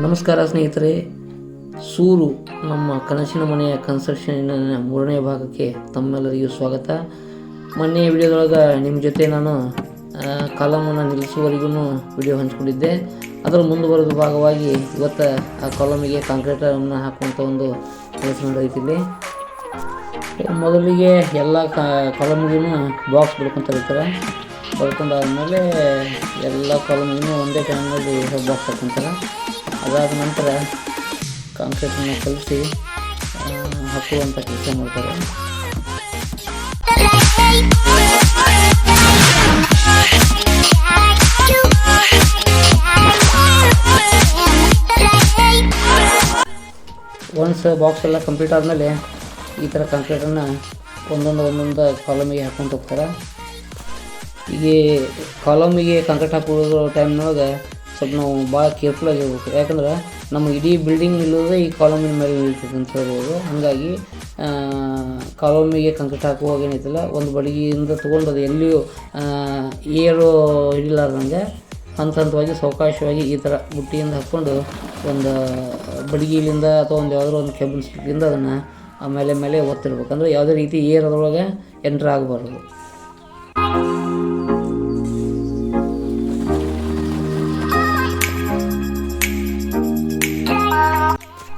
ನಮಸ್ಕಾರ ಸ್ನೇಹಿತರೆ. ಸೂರು ನಮ್ಮ ಕನಸಿನ ಮನೆಯ ಕನ್ಸ್ಟ್ರಕ್ಷನಿನ 3ನೇ ಭಾಗಕ್ಕೆ ತಮ್ಮೆಲ್ಲರಿಗೂ ಸ್ವಾಗತ. ಮೊನ್ನೆ ವಿಡಿಯೋದೊಳಗೆ ನಿಮ್ಮ ಜೊತೆ ನಾನು ಕಾಲಮನ್ನು ನಿಲ್ಲಿಸುವವರೆಗೂ ವಿಡಿಯೋ ಹಂಚ್ಕೊಂಡಿದ್ದೆ. ಅದರ ಮುಂದುವರೆದ ಭಾಗವಾಗಿ ಇವತ್ತು ಆ ಕಾಲಮಿಗೆ ಕಾಂಕ್ರೀಟನ್ನು ಹಾಕುವಂಥ ಒಂದು ಕೆಲಸ ನಡೆಯುತ್ತಿದೆ. ಮೊದಲಿಗೆ ಎಲ್ಲ ಕಾಲಮಿಗೂ ಬಾಕ್ಸ್ ಬಡ್ಕೊತಾರೆ. ಬಡ್ಕೊಂಡಾದ್ಮೇಲೆ ಎಲ್ಲ ಕಾಲಮಿಗೂ ಒಂದೇ ಟೈಮ್ನಲ್ಲಿ ಬಾಕ್ಸ್ ಹಾಕ್ಕೊಂತಾರೆ. ಅದಾದ ನಂತರ ಕಾಂಕ್ರೀಟನ್ನು ಕಲಿಸಿ ಹಾಕುವಂಥ ಕೆಲಸ ಮಾಡ್ತಾರೆ. ಒನ್ಸ್ ಬಾಕ್ಸ್ ಎಲ್ಲ ಕಂಪ್ಲೀಟ್ ಆದಮೇಲೆ ಈ ಥರ ಕಾಂಕ್ರೀಟನ್ನು ಒಂದೊಂದು ಕಾಲಮಿಗೆ ಹಾಕ್ಕೊಂಡು ಹೋಗ್ತಾರೆ. ಈಗ ಕಾಲಮಿಗೆ ಕಾಂಕ್ರೀಟ್ ಹಾಕೋದು ಟೈಮ್ನೊಳಗೆ ಸ್ವಲ್ಪ ನಾವು ಭಾಳ ಕೇರ್ಫುಲ್ಲಾಗಿ ಇರಬೇಕು. ಯಾಕಂದ್ರೆ ನಮ್ಮ ಇಡೀ ಬಿಲ್ಡಿಂಗ್ ನಿಲ್ಲೋದೇ ಈ ಕಾಲಮಿನ ಮೇಲೆ ನಿಲ್ತದೆ ಅಂತ ಹೇಳ್ಬೋದು. ಹಾಗಾಗಿ ಕಾಲಮಿಗೆ ಕಾಂಕ್ರೀಟ್ ಹಾಕುವಾಗ ಏನೈತಿಲ್ಲ, ಒಂದು ಬಡಗಿಯಿಂದ ತೊಗೊಂಡು ಅದು ಎಲ್ಲಿಯೂ ಏರು ಹಿಡಿಲಾರ್ದಂಗೆ ಹಂತವಾಗಿ ಸಾವಕಾಶವಾಗಿ ಈ ಥರ ಬುಟ್ಟಿಯಿಂದ ಹಾಕ್ಕೊಂಡು ಒಂದು ಬಡಗಿಲಿಂದ ಅಥವಾ ಒಂದು ಯಾವುದಾದ್ರು ಒಂದು ಕೆಬಿನ್ ಸ್ಟಿಕ್ಕಿಂದ ಅದನ್ನು ಮೇಲೆ ಒತ್ತಿರ್ಬೇಕು. ಅಂದರೆ ಯಾವುದೇ ರೀತಿ ಏರ್ ಅದರೊಳಗೆ ಎಂಟ್ರ್ ಆಗಬಾರ್ದು.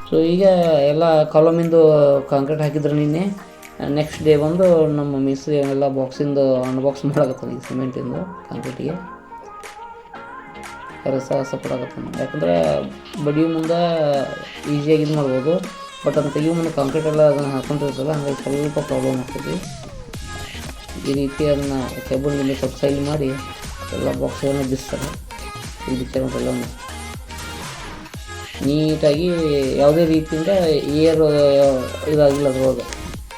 ಸೊ ಈಗ ಎಲ್ಲ ಕಾಲಮಿಂದು ಕಾಂಕ್ರೀಟ್ ಹಾಕಿದ್ರೆ ನಿನ್ನೆ ನೆಕ್ಸ್ಟ್ ಡೇ ಬಂದು ನಮ್ಮ ಮಿಸ್ತ್ರಿ ಎಲ್ಲ ಬಾಕ್ಸಿಂದು ಅನ್ಬಾಕ್ಸ್ ಮಾಡಕತ್ತಾನೆ. ಈ ಸಿಮೆಂಟಿಂದು ಕಾಂಕ್ರೀಟಿಗೆ ಸಪೋರ್ಟ್. ಯಾಕಂದರೆ ಬಡಿ ಮುಂದೆ ಈಸಿಯಾಗಿ ಇದು ಮಾಡ್ಬೋದು, ಬಟ್ ಅದನ್ನು ತೆಗಿಯೋ ಮುಂದೆ ಕಾಂಕ್ರೀಟ್ ಎಲ್ಲ ಅದನ್ನು ಹಾಕೊಂಡಿರ್ತಲ್ಲ, ಹಾಗಾಗಿ ಸ್ವಲ್ಪ ಪ್ರಾಬ್ಲಮ್ ಆಗ್ತದೆ. ಈ ರೀತಿ ಅದನ್ನು ಕೆಬಲ್ನಿಂದ ಸ್ವಲ್ಪ ಸೈಲ್ ಮಾಡಿ ಎಲ್ಲ ಬಾಕ್ಸ್ಗಳನ್ನು ಬಿಸ್ತಾರೆ. ಇದಕ್ಕೆಲ್ಲ ನೀಟಾಗಿ ಯಾವುದೇ ರೀತಿಯಿಂದ ಏರ್ ಇದಾಗಿಲ್ಲ ಅದ್ರೊಳಗೆ.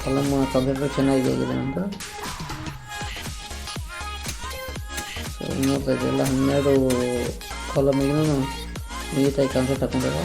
ಕಲಮ್ ಕಾಂಕ್ರೀಟ್ ಚೆನ್ನಾಗಿ ಆಗಿದೆ ನಮ್ಮದು. ಸೊ ನೋಡ್ತಾ ಇದೆಲ್ಲ 12 ಕಾಲಮಿಗೂ ನೀಟಾಗಿ ಕಾಂಕ್ರೀಟ್ ಹಾಕೊಂಡಿದ್ದಾರೆ.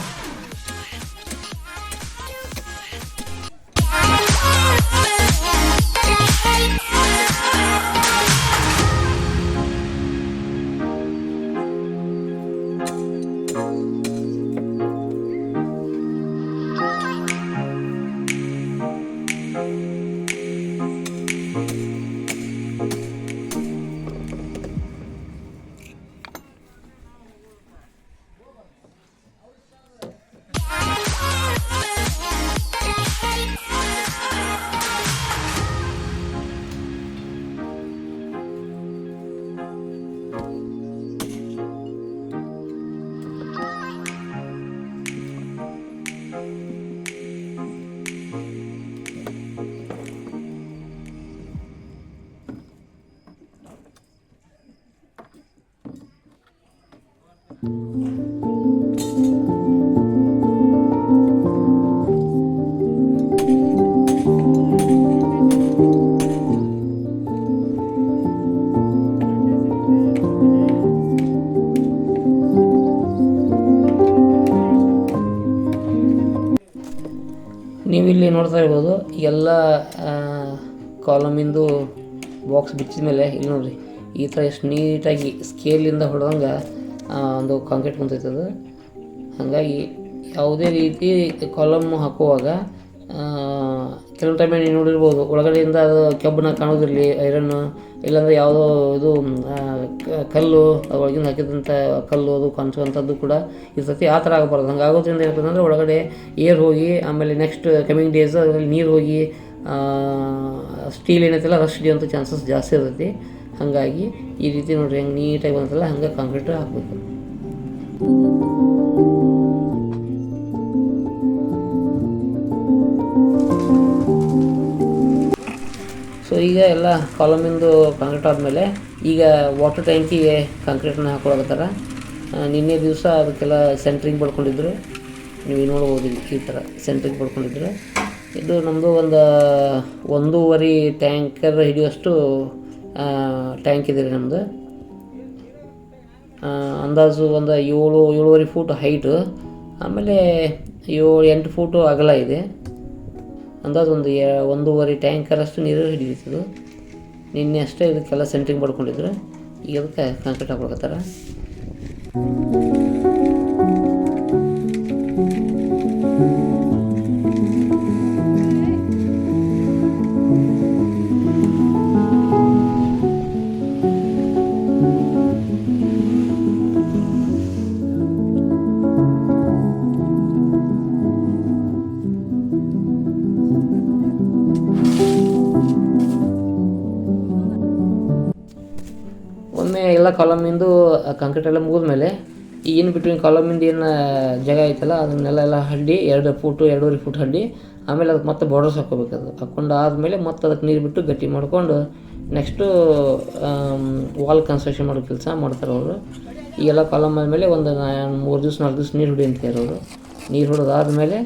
ನೀವಿಲ್ಲಿ ನೋಡ್ತಾ ಇರ್ಬೋದು ಎಲ್ಲ ಕಾಲಮಿಂದು ಬಾಕ್ಸ್ ಬಿಚ್ಚಿದ ಮೇಲೆ ಇಲ್ಲಿ ನೋಡಿರಿ ಈ ಥರ ಎಷ್ಟು ನೀಟಾಗಿ ಸ್ಕೇಲಿಂದ ಹೊಡೆದಂಗೆ ಒಂದು ಕಾಂಕ್ರೀಟ್ ಕುಂತೈತದು. ಹಾಗಾಗಿ ಯಾವುದೇ ರೀತಿ ಕಾಲಮ್ ಹಾಕುವಾಗ ಕೆಲವೊಂದು ಟೈಮ್ ನೀವು ನೋಡಿರ್ಬೋದು ಒಳಗಡೆಯಿಂದ ಅದು ಕೆಬ್ಬನ್ನ ಕಾಣೋದಿರಲಿ, ಐರನ್ನು ಇಲ್ಲಾಂದರೆ ಯಾವುದೋ ಇದು ಕಲ್ಲು ಒಳಗಿಂದ ಹಾಕಿದಂಥ ಕಲ್ಲು ಅದು ಕಾಣಿಸುವಂಥದ್ದು ಕೂಡ ಇರ್ತೈತಿ. ಆ ಥರ ಆಗಬಾರ್ದು. ಹಂಗೆ ಆಗೋದ್ರಿಂದ ಏನಾಗ್ತದೆ ಅಂದರೆ ಒಳಗಡೆ ಏರ್ ಹೋಗಿ ಆಮೇಲೆ ನೆಕ್ಸ್ಟ್ ಕಮಿಂಗ್ ಡೇಸ್ ಅದರಲ್ಲಿ ನೀರು ಹೋಗಿ ಸ್ಟೀಲ್ ಏನೈತಿಲ್ಲ ರಸ್ಟ್ ಹಿಡಿಯುವಂಥ ಚಾನ್ಸಸ್ ಜಾಸ್ತಿ ಇರ್ತೈತಿ. ಹಾಗಾಗಿ ಈ ರೀತಿ ನೋಡಿರಿ ಹೆಂಗೆ ನೀಟಾಗಿ ಬಂತಲ್ಲ ಹಂಗೆ ಕಾಂಕ್ರೀಟ್ ಹಾಕಬೇಕು. ಸೊ ಈಗ ಎಲ್ಲ ಕಾಲಮಿಂದು ಕಾಂಕ್ರೀಟ್ ಆದಮೇಲೆ ಈಗ ವಾಟರ್ ಟ್ಯಾಂಕಿಗೆ ಕಾಂಕ್ರೀಟನ್ನ ಹಾಕೊಳಕತ್ತಾರ. ನಿನ್ನೆ ದಿವಸ ಅದಕ್ಕೆಲ್ಲ ಸೆಂಟ್ರಿಂಗ್ ಪಡ್ಕೊಂಡಿದ್ರು. ನೀವು ನೋಡ್ಬೋದು ಈ ಥರ ಸೆಂಟ್ರಿಂಗ್ ಪಡ್ಕೊಂಡಿದ್ರು. ಇದು ನಮ್ಮದು ಒಂದು 1.5 ಟ್ಯಾಂಕರ್ ಹಿಡಿಯುವಷ್ಟು ಟ್ಯಾಂಕ್ ಇದೆ ನಮ್ಮದು. ಅಂದಾಜು ಒಂದು 7-7.5 ಫೂಟ್ ಹೈಟು, ಆಮೇಲೆ 7-8 ಫೂಟು ಅಗಲ ಇದೆ. ಅಂದಾಜು ಒಂದು 1.5 ಟ್ಯಾಂಕರಷ್ಟು ನೀರು ಹಿಡಿಯುತ್ತಿದ್ದು. ನಿನ್ನೆ ಅಷ್ಟೇ ಇದಕ್ಕೆಲ್ಲ ಸೆಂಟ್ರಿಂಗ್ ಮಾಡ್ಕೊಂಡಿದ್ರು. ಈಗ ಅದಕ್ಕೆ ಕಾಂಕ್ರೀಟ್ ಹಾಕೊಳಕತ್ತಾರ. ಕಾಂಕ್ರೀಟ್ ಎಲ್ಲ ಮುಗಿದ್ಮೇಲೆ ಈ ಇನ್ ಬಿಟ್ವೀನ್ ಕಾಲಮಿಂದ ಏನು ಜಾಗ ಐತಲ್ಲ ಅದನ್ನೆಲ್ಲ ಹಡ್ಡಿ 2 ಫೂಟು 2.5 ಫೂಟ್ ಹಡ್ಡಿ, ಆಮೇಲೆ ಅದಕ್ಕೆ ಮತ್ತೆ ಬಾರ್ಡರ್ಸ್ ಹಾಕ್ಕೋಬೇಕು. ಹಾಕ್ಕೊಂಡು ಆದಮೇಲೆ ಮತ್ತೆ ಅದಕ್ಕೆ ನೀರು ಬಿಟ್ಟು ಗಟ್ಟಿ ಮಾಡಿಕೊಂಡು ನೆಕ್ಸ್ಟು ವಾಲ್ ಕನ್ಸ್ಟ್ರಕ್ಷನ್ ಮಾಡೋ ಕೆಲಸ ಮಾಡ್ತಾರೆ ಅವರು. ಈಗೆಲ್ಲ ಕಾಲಮ್ ಆದಮೇಲೆ ಒಂದು 3 ದಿವಸ 4 ದಿವಸ ನೀರು ಹೊಡಿ ಅಂತಾರೆ ಅವರು. ನೀರು ಹೊಡೆದಾದ್ಮೇಲೆ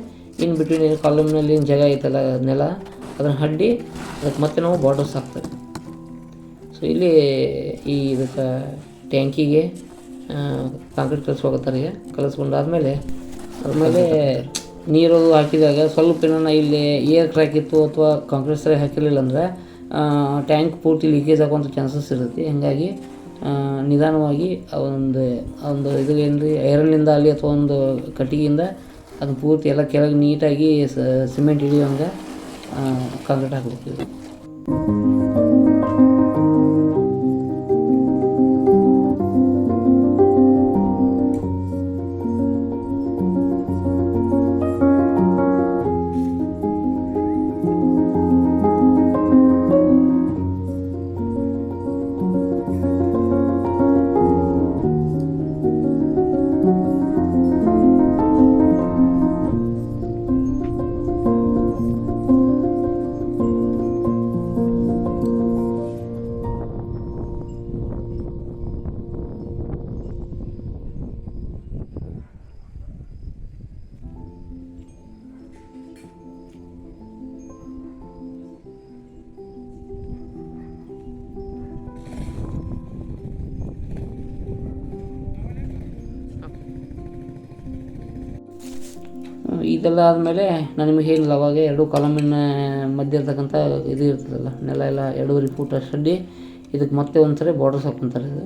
ಇನ್ ಬಿಟ್ವೀನ್ ಏನು ಕಾಲಮ್ನಲ್ಲಿ ಏನು ಜಾಗ ಐತಲ್ಲ ನೆಲ ಅದನ್ನು ಹಡ್ಡಿ ಅದಕ್ಕೆ ಮತ್ತೆ ನಾವು ಬಾರ್ಡರ್ಸ್ ಹಾಕ್ತೇವೆ. ಸೊ ಇಲ್ಲಿ ಇದಕ್ಕೆ ಟ್ಯಾಂಕಿಗೆ ಕಾಂಕ್ರೀಟ್ ಕಲಿಸ್ಕೋತಾರೆ. ಕಲಿಸ್ಕೊಂಡಾದ್ಮೇಲೆ ಆಮೇಲೆ ನೀರು ಹಾಕಿದಾಗ ಸ್ವಲ್ಪ ಏನೋ ಇಲ್ಲಿ ಏರ್ ಕ್ರ್ಯಾಕ್ ಇತ್ತು ಅಥವಾ ಕಾಂಕ್ರೀಟ್ ಸರಿ ಹಾಕಿರಲಿಲ್ಲ ಅಂದರೆ ಟ್ಯಾಂಕ್ ಪೂರ್ತಿ ಲೀಕೇಜ್ ಆಗುವಂಥ ಚಾನ್ಸಸ್ ಇರುತ್ತೆ. ಹೀಗಾಗಿ ನಿಧಾನವಾಗಿ ಒಂದು ಇದು ಏನು ರೀ ಐರನ್ನಿಂದ ಅಲ್ಲಿ ಅಥವಾ ಒಂದು ಕಟ್ಟಿಗೆಯಿಂದ ಅದು ಪೂರ್ತಿ ಎಲ್ಲ ಕೆಳಗೆ ನೀಟಾಗಿ ಸಿಮೆಂಟ್ ಹಿಡಿಯೋಂಗೆ ಕಾಂಕ್ರೀಟ್ ಹಾಕಬೇಕು. ಇದೆಲ್ಲ ಆದಮೇಲೆ ನಾನು ನಿಮಗೆ ಹೇಳಿಲ್ಲ ಅವಾಗ 2 ಕಾಲಮಿನ ಮಧ್ಯೆ ಇರ್ತಕ್ಕಂಥ ಇದು ಇರ್ತದಲ್ಲ ನೆಲ ಎಲ್ಲ 2.5 ಫೂಟ್ ಅಷ್ಟು ಅಡ್ಡಿ ಇದಕ್ಕೆ ಮತ್ತೆ ಒಂದು ಸರಿ ಬಾರ್ಡರ್ಸ್ ಹಾಕ್ಕೊತಾರೆ. ಇದು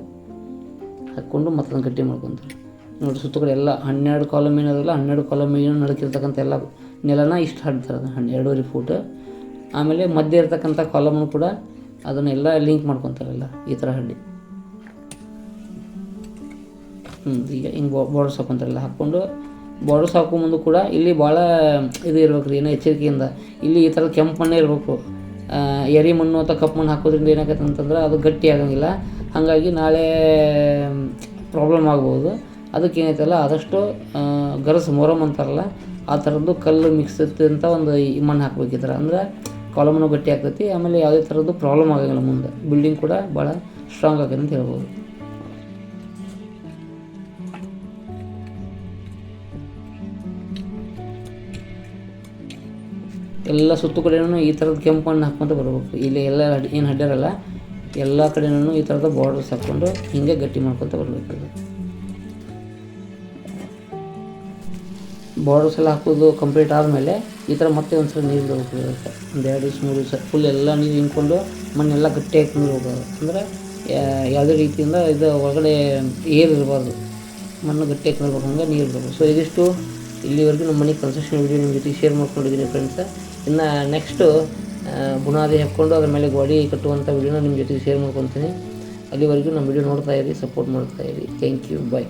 ಹಾಕ್ಕೊಂಡು ಮತ್ತೆ ಅದನ್ನು ಗಟ್ಟಿ ಮಾಡ್ಕೊತಾರೆ. ನೋಡಿ ಸುತ್ತ ಕಡೆ ಎಲ್ಲ 12 ಕಾಲಮಿನ ಅದಲ್ಲ 12 ಕಾಲಮಿನ ನಡಕಿರ್ತಕ್ಕಂಥ ಎಲ್ಲ ನೆಲನ ಇಷ್ಟು ಹಾಡ್ತಾರೆ. ಅದು 2.5 ಫೂಟ್. ಆಮೇಲೆ ಮಧ್ಯೆ ಇರ್ತಕ್ಕಂಥ ಕಾಲಮ್ನು ಕೂಡ ಅದನ್ನೆಲ್ಲ ಲಿಂಕ್ ಮಾಡ್ಕೊತಾರಲ್ಲ ಈ ಥರ ಹಡ್ಡಿ. ಈಗ ಹಿಂಗೆ ಬಾರ್ಡರ್ಸ್ ಹಾಕ್ಕೊತಾರಲ್ಲ. ಹಾಕ್ಕೊಂಡು ಬಾರ್ಡರ್ಸ್ ಹಾಕೋ ಮುಂದೆ ಕೂಡ ಇಲ್ಲಿ ಭಾಳ ಇದು ಇರ್ಬೇಕು ರೀ, ಏನೋ ಎಚ್ಚರಿಕೆಯಿಂದ. ಇಲ್ಲಿ ಈ ಥರ ಕೆಂಪು ಮಣ್ಣೇ ಇರಬೇಕು. ಎರಿ ಮಣ್ಣು ಅಥವಾ ಕಪ್ಪು ಮಣ್ಣು ಹಾಕೋದ್ರಿಂದ ಏನಾಗತ್ತೆ ಅಂತಂದ್ರೆ ಅದು ಗಟ್ಟಿ ಆಗೋಂಗಿಲ್ಲ. ಹಾಗಾಗಿ ನಾಳೆ ಪ್ರಾಬ್ಲಮ್ ಆಗ್ಬೋದು. ಅದಕ್ಕೆ ಏನೈತಲ್ಲ ಆದಷ್ಟು ಮೊರಮ್ ಅಂತಾರಲ್ಲ ಆ ಥರದ್ದು ಕಲ್ಲು ಮಿಕ್ಸ್ ಅಂತ ಒಂದು ಮಣ್ಣು ಹಾಕ್ಬೇಕು. ಈ ಥರ ಅಂದ್ರೆ ಕಾಲಮ್ನು ಗಟ್ಟಿ ಆಗ್ತೈತಿ. ಆಮೇಲೆ ಯಾವುದೇ ಥರದ್ದು ಪ್ರಾಬ್ಲಮ್ ಆಗೋಂಗಿಲ್ಲ. ಮುಂದೆ ಬಿಲ್ಡಿಂಗ್ ಕೂಡ ಭಾಳ ಸ್ಟ್ರಾಂಗ್ ಆಗುತ್ತೆ ಅಂತ ಹೇಳ್ಬೋದು. ಎಲ್ಲ ಸುತ್ತ ಕಡೆಯೂ ಈ ಥರದ ಕೆಂಪು ಮಣ್ಣು ಹಾಕ್ಕೊಂತ ಬರ್ಬೇಕು. ಇಲ್ಲಿ ಎಲ್ಲ ಏನು ಹಡ್ಡ್ಯಾರಲ್ಲ ಎಲ್ಲ ಕಡೆಯೂ ಈ ಥರದ ಬಾರ್ಡರ್ಸ್ ಹಾಕ್ಕೊಂಡು ಹಿಂಗೆ ಗಟ್ಟಿ ಮಾಡ್ಕೊತ ಬರ್ಬೇಕು. ಬಾರ್ಡರ್ಸ್ ಎಲ್ಲ ಹಾಕೋದು ಕಂಪ್ಲೀಟ್ ಆದಮೇಲೆ ಈ ಥರ ಮತ್ತೆ ಒಂದು ಸಲ ನೀರು ಬಿಡಬೇಕು. ಒಂದು 2 ದಿವಸ 3 ದಿವಸ ಫುಲ್ ಎಲ್ಲ ನೀರು ಹಿಂಡ್ಕೊಂಡು ಮಣ್ಣೆಲ್ಲ ಗಟ್ಟಿಯಾಗಿ ನೀರು ಹೋಗೋದು. ಅಂದರೆ ಯಾವುದೇ ರೀತಿಯಿಂದ ಇದು ಒಳಗಡೆ ಏರ್ ಇರಬಾರ್ದು, ಮಣ್ಣು ಗಟ್ಟಿಯಾಗಿ ಇರಬೇಕು. ಹಂಗೆ ನೀರು ಇರಬೇಕು. ಸೊ ಇದಿಷ್ಟು ಇಲ್ಲಿವರೆಗೂ ನಮ್ಮ ಮನೆ ಕನ್ಸ್ಟ್ರಕ್ಷನ್ ವೀಡಿಯೋ ನಿಮ್ಮ ಜೊತೆ ಶೇರ್ ಮಾಡ್ಕೊಂಡಿದ್ದೀನಿ ಫ್ರೆಂಡ್ಸ್. ಇನ್ನು ನೆಕ್ಸ್ಟು ಬುನಾದಿ ಹಾಕ್ಕೊಂಡು ಅದ್ರ ಮೇಲೆ ಗೋಡೆ ಕಟ್ಟುವಂಥ ವೀಡಿಯೋನ ನಿಮ್ಮ ಜೊತೆ ಶೇರ್ ಮಾಡ್ಕೊತೀನಿ. ಅಲ್ಲಿವರೆಗೂ ನಮ್ಮ ವೀಡಿಯೋ ನೋಡ್ತಾಯಿರಿ, ಸಪೋರ್ಟ್ ಮಾಡ್ತಾಯಿರಿ. Thank you, bye.